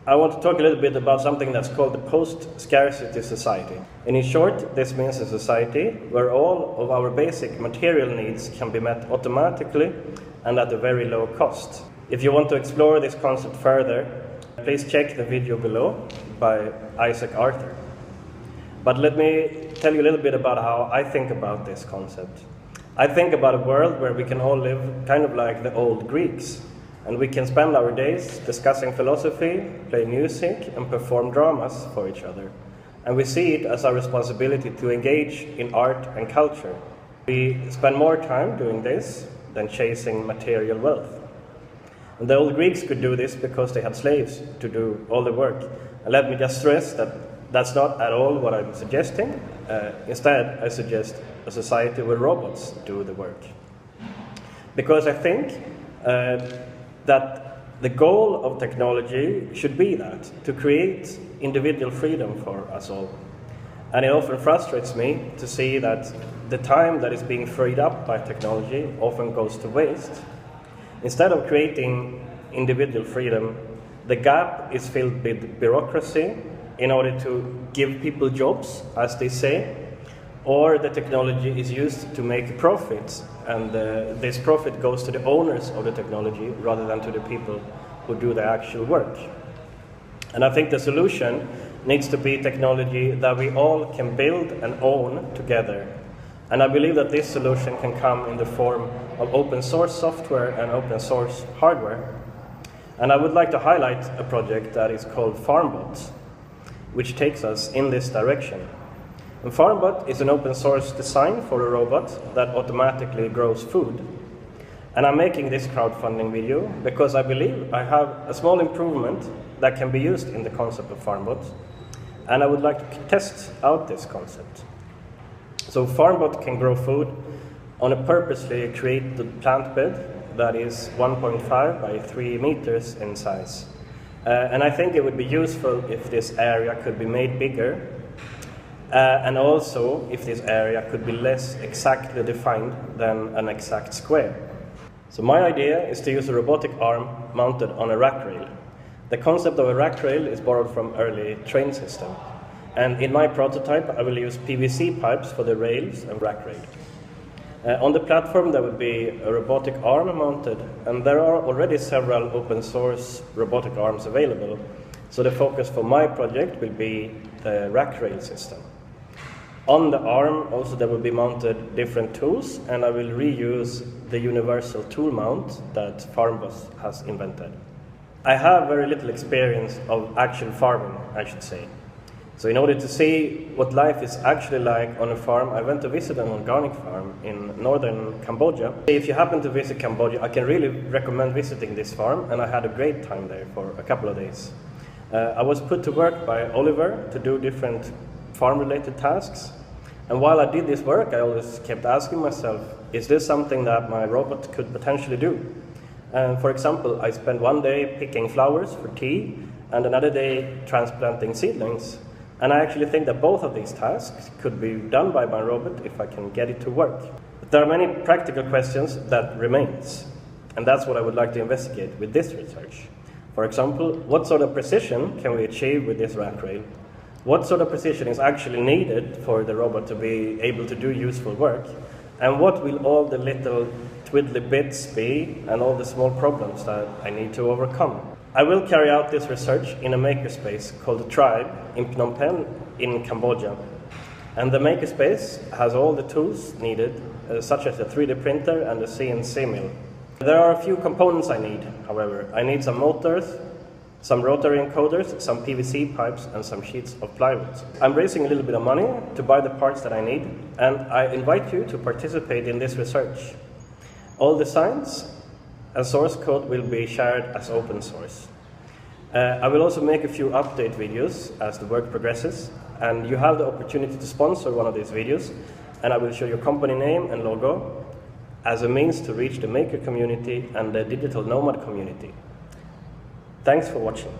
I want to talk a little bit about something that's called the post-scarcity society. And in short, this means a society where all of our basic material needs can be met automatically and at a very low cost. If you want to explore this concept further, please check the video below by Isaac Arthur. But let me tell you a little bit about how I think about this concept. I think about a world where we can all live kind of like the old Greeks, and we can spend our days discussing philosophy, play music, and perform dramas for each other. And we see it as our responsibility to engage in art and culture. We spend more time doing this than chasing material wealth. And the old Greeks could do this because they had slaves to do all the work. And let me just stress that that's not at all what I'm suggesting. Instead, I suggest a society where robots do the work. Because I think that the goal of technology should be that, to create individual freedom for us all. And it often frustrates me to see that the time that is being freed up by technology often goes to waste. Instead of creating individual freedom, the gap is filled with bureaucracy in order to give people jobs, as they say, or the technology is used to make profits, and this profit goes to the owners of the technology rather than to the people who do the actual work. And I think the solution needs to be technology that we all can build and own together. And I believe that this solution can come in the form of open source software and open source hardware. And I would like to highlight a project that is called Farmbot, which takes us in this direction. And Farmbot is an open source design for a robot that automatically grows food. And I'm making this crowdfunding video because I believe I have a small improvement that can be used in the concept of Farmbot. And I would like to test out this concept. So Farmbot can grow food on a purposely created plant bed that is 1.5 by 3 meters in size. And I think it would be useful if this area could be made bigger, and also if this area could be less exactly defined than an exact square. So my idea is to use a robotic arm mounted on a rack rail. The concept of a rack rail is borrowed from early train system. And in my prototype, I will use PVC pipes for the rails and rack rail. On the platform, there would be a robotic arm mounted, and there are already several open source robotic arms available. So the focus for my project will be the rack rail system. On the arm, also there will be mounted different tools, and I will reuse the universal tool mount that Farmbot has invented. I have very little experience of actual farming, I should say. So in order to see what life is actually like on a farm, I went to visit an organic farm in northern Cambodia. If you happen to visit Cambodia, I can really recommend visiting this farm, and I had a great time there for a couple of days. I was put to work by Oliver to do different farm-related tasks. And while I did this work, I always kept asking myself, is this something that my robot could potentially do? And for example, I spent one day picking flowers for tea, and another day transplanting seedlings. And I actually think that both of these tasks could be done by my robot if I can get it to work. But there are many practical questions that remains, and that's what I would like to investigate with this research. For example, what sort of precision can we achieve with this rack rail? What sort of precision is actually needed for the robot to be able to do useful work? And what will all the little twiddly bits be, and all the small problems that I need to overcome? I will carry out this research in a makerspace called The Tribe in Phnom Penh in Cambodia. And the makerspace has all the tools needed, such as a 3D printer and a CNC mill. There are a few components I need, however. I need some motors, some rotary encoders, some PVC pipes, and some sheets of plywood. I'm raising a little bit of money to buy the parts that I need, and I invite you to participate in this research. All designs and source code will be shared as open source. I will also make a few update videos as the work progresses, and you have the opportunity to sponsor one of these videos, and I will show your company name and logo as a means to reach the maker community and the digital nomad community. Thanks for watching.